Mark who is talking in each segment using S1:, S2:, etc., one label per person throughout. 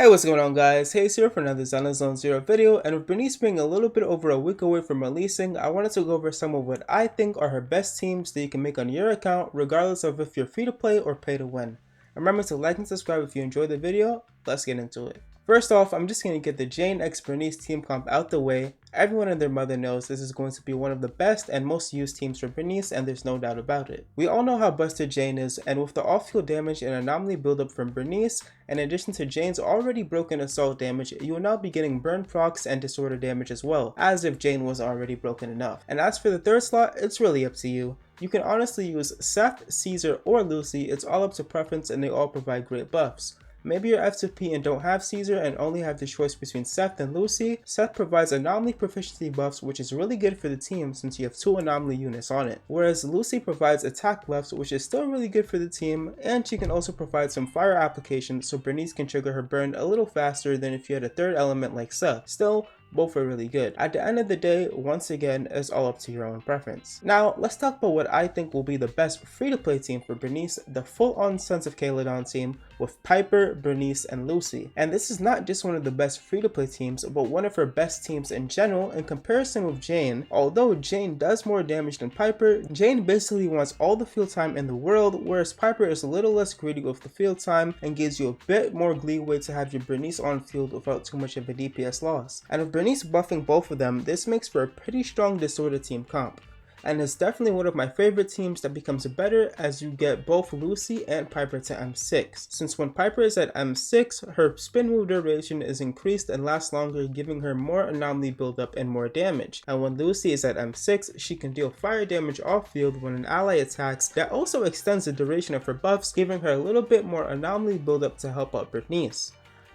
S1: Hey, what's going on guys? Hayes here for another Zenless Zone Zero video, and with Burnice being a little bit over a week away from releasing, I wanted to go over some of what I think are her best teams that you can make on your account regardless of if you're free to play or pay to win. Remember to like and subscribe if you enjoyed the video. Let's get into it. First off, I'm just going to get the X Bernice team comp out the way. Everyone and their mother knows this is going to be one of the best and most used teams for Burnice, and there's no doubt about it. We all know how busted Jane is, and with the off-field damage and anomaly buildup from Burnice, in addition to Jane's already broken assault damage, you will now be getting burn procs and disorder damage as well, as if Jane was already broken enough. And as for the third slot, it's really up to you. You can honestly use Seth, Caesar, or Lucy. It's all up to preference and they all provide great buffs. Maybe you're FTP and don't have Caesar and only have the choice between Seth and Lucy. Seth provides anomaly proficiency buffs, which is really good for the team since you have 2 anomaly units on it. Whereas Lucy provides attack buffs, which is still really good for the team, and she can also provide some fire application so Burnice can trigger her burn a little faster than if you had a third element like Seth. Still, both are really good. At the end of the day, once again, it's all up to your own preference. Now, let's talk about what I think will be the best free-to-play team for Burnice, the full-on Sons of Caledon team with Piper, Burnice, and Lucy. And this is not just one of the best free-to-play teams, but one of her best teams in general in comparison with Jane. Although Jane does more damage than Piper, Jane basically wants all the field time in the world, whereas Piper is a little less greedy with the field time and gives you a bit more leeway to have your Burnice on field without too much of a DPS loss. And with Burnice buffing both of them, this makes for a pretty strong disorder team comp. And it's definitely one of my favorite teams that becomes better as you get both Lucy and Piper to M6. Since when Piper is at M6, her spin move duration is increased and lasts longer, giving her more anomaly buildup and more damage. And when Lucy is at M6, she can deal fire damage off field when an ally attacks. That also extends the duration of her buffs, giving her a little bit more anomaly buildup to help out Burnice.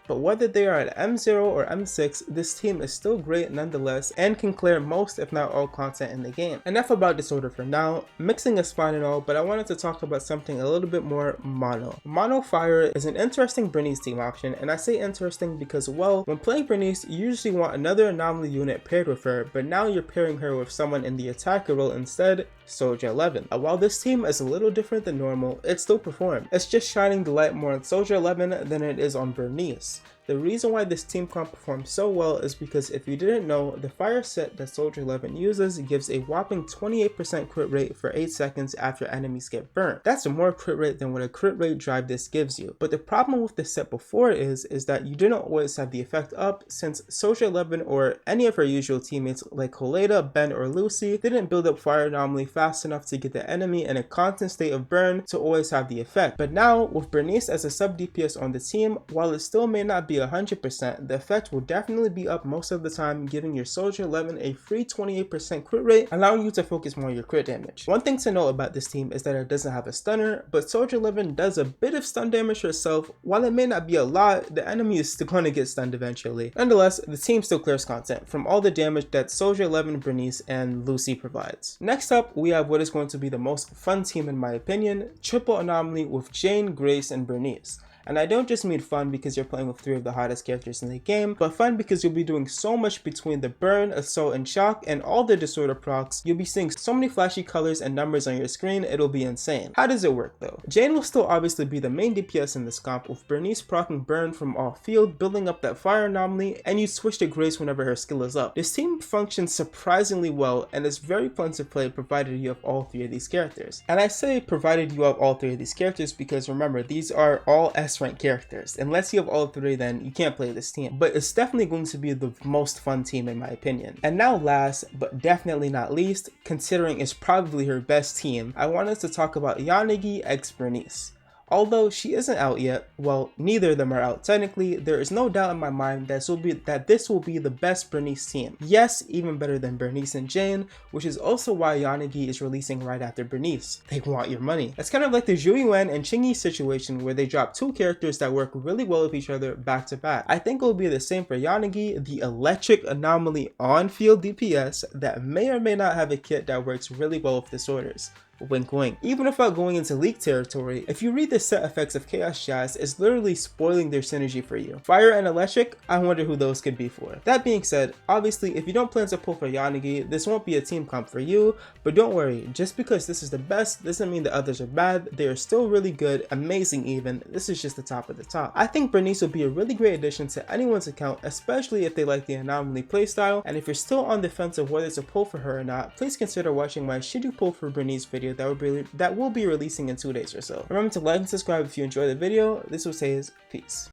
S1: But whether they are at M0 or M6, this team is still great nonetheless and can clear most if not all content in the game. Enough about disorder for now. Mixing is fine and all, but I wanted to talk about something a little bit more mono. Mono fire is an interesting Burnice team option, and I say interesting because, well, when playing Burnice, you usually want another anomaly unit paired with her, but now you're pairing her with someone in the attacker role instead, Soulja 11. While this team is a little different than normal, it still performed. It's just shining the light more on Soulja 11 than it is on Burnice. The reason why this team comp performs so well is because if you didn't know, the fire set that Soulja 11 uses gives a whopping 28% crit rate for 8 seconds after enemies get burnt. That's a more crit rate than what a crit rate drive disc gives you. But the problem with the set before is that you didn't always have the effect up, since Soulja 11 or any of her usual teammates like Coleda, Ben, or Lucy didn't build up fire anomaly fast enough to get the enemy in a constant state of burn to always have the effect. But now, with Burnice as a sub DPS on the team, while it still may not be 100%, the effect will definitely be up most of the time, giving your Soulja 11 a free 28% crit rate, allowing you to focus more on your crit damage. One thing to note about this team is that it doesn't have a stunner, but Soulja 11 does a bit of stun damage herself. While it may not be a lot, the enemy is still going to get stunned eventually. Nonetheless, the team still clears content from all the damage that Soulja 11, Burnice, and Lucy provides. Next up, we have what is going to be the most fun team in my opinion, Triple Anomaly with Jane, Grace, and Burnice. And I don't just mean fun because you're playing with 3 of the hottest characters in the game, but fun because you'll be doing so much between the burn, assault, and shock, and all the disorder procs. You'll be seeing so many flashy colors and numbers on your screen, it'll be insane. How does it work though? Jane will still obviously be the main DPS in this comp, with Burnice proccing burn from off field, building up that fire anomaly, and you switch to Grace whenever her skill is up. This team functions surprisingly well and is very fun to play provided you have all 3 of these characters. And I say provided you have all 3 of these characters because remember, these are all S-rank characters. Unless you have all 3, then you can't play this team. But it's definitely going to be the most fun team in my opinion. And now last, but definitely not least, considering it's probably her best team, I wanted to talk about Anomaly X Bernice. Although she isn't out yet, well, neither of them are out technically, there is no doubt in my mind that this will be the best Burnice team. Yes, even better than Burnice and Jane, which is also why Anomaly is releasing right after Burnice. They want your money. It's kind of like the Zhu Yuan and Qingyi situation where they drop 2 characters that work really well with each other back to back. I think it will be the same for Anomaly, the electric anomaly on-field DPS that may or may not have a kit that works really well with disorders. Wink wink. Even without going into leak territory, if you read the set effects of Chaos Jazz, it's literally spoiling their synergy for you. Fire and Electric, I wonder who those could be for. That being said, obviously if you don't plan to pull for Yanagi, this won't be a team comp for you, but don't worry, just because this is the best doesn't mean the others are bad. They are still really good, amazing even. This is just the top of the top. I think Burnice will be a really great addition to anyone's account, especially if they like the Anomaly playstyle, and if you're still on the fence of whether to pull for her or not, please consider watching my Should You Pull for Burnice video that will be releasing in 2 days or so. Remember to like and subscribe if you enjoyed the video. This was Hayes. Peace.